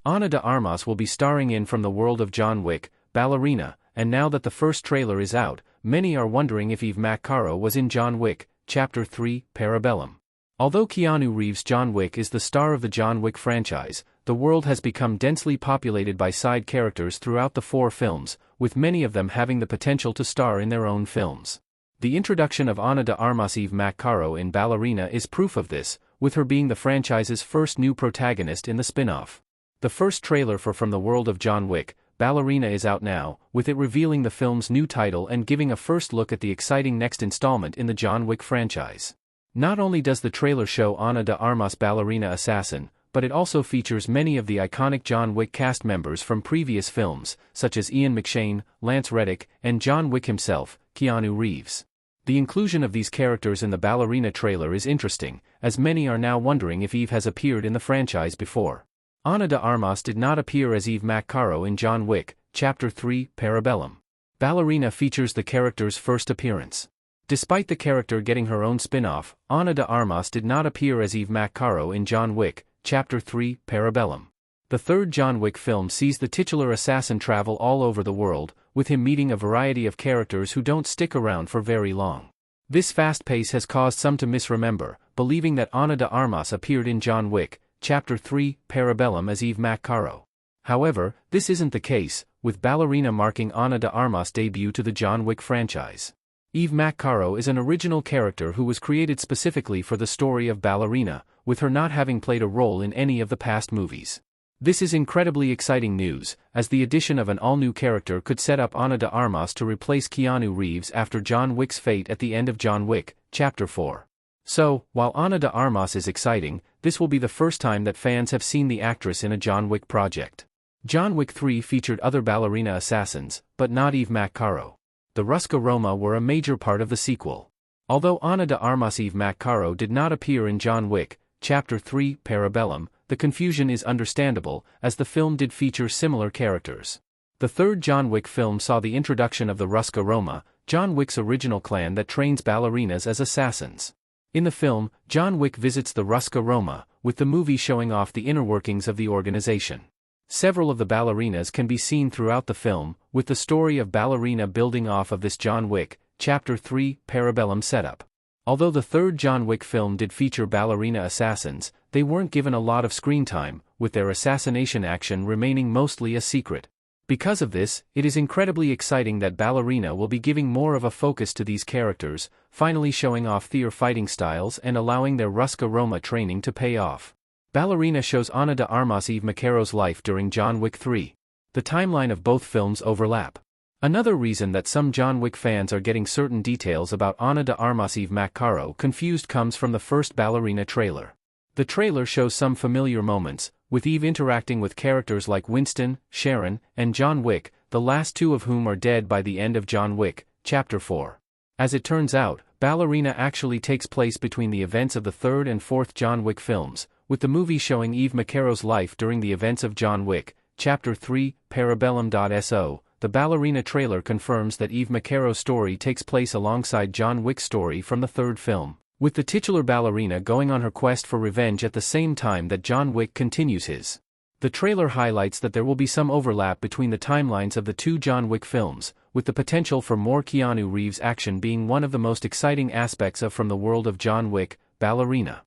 Ana de Armas will be starring in From the World of John Wick, Ballerina, and now that the first trailer is out, many are wondering if Eve McCaro was in John Wick, Chapter 3, Parabellum. Although Keanu Reeves' John Wick is the star of the John Wick franchise, the world has become densely populated by side characters throughout the 4 films, with many of them having the potential to star in their own films. The introduction of Ana de Armas Eve McCaro in Ballerina is proof of this, with her being the franchise's first new protagonist in the spin-off. The first trailer for From the World of John Wick, Ballerina is out now, with it revealing the film's new title and giving a first look at the exciting next installment in the John Wick franchise. Not only does the trailer show Ana de Armas Ballerina assassin, but it also features many of the iconic John Wick cast members from previous films, such as Ian McShane, Lance Reddick, and John Wick himself, Keanu Reeves. The inclusion of these characters in the Ballerina trailer is interesting, as many are now wondering if Eve has appeared in the franchise before. Ana de Armas did not appear as Eve McCaro in John Wick, Chapter 3, Parabellum. Ballerina features the character's first appearance. Despite the character getting her own spin-off, Ana de Armas did not appear as Eve McCaro in John Wick, Chapter 3, Parabellum. The third John Wick film sees the titular assassin travel all over the world, with him meeting a variety of characters who don't stick around for very long. This fast pace has caused some to misremember, believing that Ana de Armas appeared in John Wick, Chapter 3, Parabellum as Eve McCaro. However, this isn't the case, with Ballerina marking Ana de Armas' debut to the John Wick franchise. Eve McCaro is an original character who was created specifically for the story of Ballerina, with her not having played a role in any of the past movies. This is incredibly exciting news, as the addition of an all-new character could set up Ana de Armas to replace Keanu Reeves after John Wick's fate at the end of John Wick, Chapter 4. So, while Ana de Armas is exciting, this will be the first time that fans have seen the actress in a John Wick project. John Wick 3 featured other Ballerina assassins, but not Eve McCaro. The Ruska Roma were a major part of the sequel. Although Ana de Armas Eve McCaro did not appear in John Wick, Chapter 3, Parabellum, the confusion is understandable, as the film did feature similar characters. The third John Wick film saw the introduction of the Ruska Roma, John Wick's original clan that trains ballerinas as assassins. In the film, John Wick visits the Ruska Roma, with the movie showing off the inner workings of the organization. Several of the ballerinas can be seen throughout the film, with the story of Ballerina building off of this John Wick, Chapter 3, Parabellum setup. Although the third John Wick film did feature ballerina assassins, they weren't given a lot of screen time, with their assassination action remaining mostly a secret. Because of this, it is incredibly exciting that Ballerina will be giving more of a focus to these characters, finally showing off their fighting styles and allowing their Ruska Roma training to pay off. Ballerina shows Ana de Armas Eve McCaro's life during John Wick 3. The timeline of both films overlap. Another reason that some John Wick fans are getting certain details about Ana de Armas Eve McCaro confused comes from the first Ballerina trailer. The trailer shows some familiar moments, with Eve interacting with characters like Winston, Sharon, and John Wick, the last 2 of whom are dead by the end of John Wick, Chapter 4. As it turns out, Ballerina actually takes place between the events of the 3rd and 4th John Wick films, with the movie showing Eve McCaro's life during the events of John Wick, Chapter 3, Parabellum.so. The Ballerina trailer confirms that Eve McCaro's story takes place alongside John Wick's story from the 3rd film, with the titular ballerina going on her quest for revenge at the same time that John Wick continues his. The trailer highlights that there will be some overlap between the timelines of the 2 John Wick films, with the potential for more Keanu Reeves action being one of the most exciting aspects of From the World of John Wick, Ballerina.